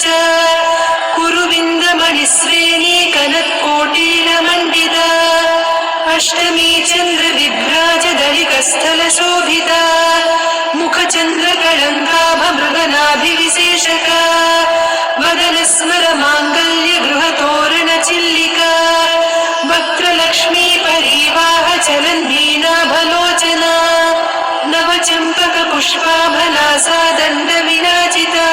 च कुरुविन्दमणिश्रेणी कनत्कोटीलमण्डिता अष्टमी चन्द्रविभ्राजदलिकस्थलशोभिता मुखचन्द्रकलङ्काभमृगनाभिविशेषका वदनस्मरमाङ्गल्यगृहतोरणचिल्लिका वक्त्रलक्ष्मी परिवाहचलन्वीणाभलोचना नवचम्पकपुष्पाभनासा दण्डविराजिता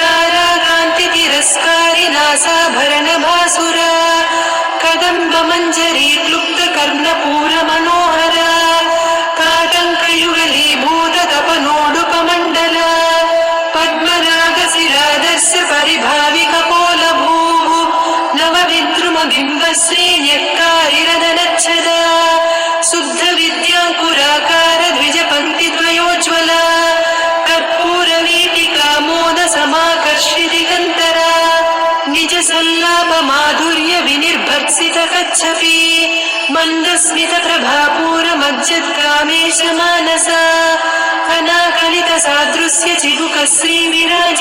ताराकान्तितिरस्कारिनासाभरणभासुरा कदम्बमञ्जरी क्लुप्तकर्णपूरमनोहरा काटङ्कयुगलीभूततपनोडुपमण्डला पद्मरागशिरादस्य परिभाविकपोलभूः नवविद्रुमबिम्बश्रीन्यक्कारिरदनच्छदा शुद्धविद्याङ्कुराकार द्विजपङ्क्तिद्वयोज्ज्वला कर्पूरवीटिकामोदसमाकर्षिदिगन्तरा निजसल्लापमाधुर्यविनिर्भर्त्सितकच्छपि मन्दस्मितप्रभापूरमज्जद्गामेशमानसा अनाकलितसादृश्य चिबुकश्रीविराजिता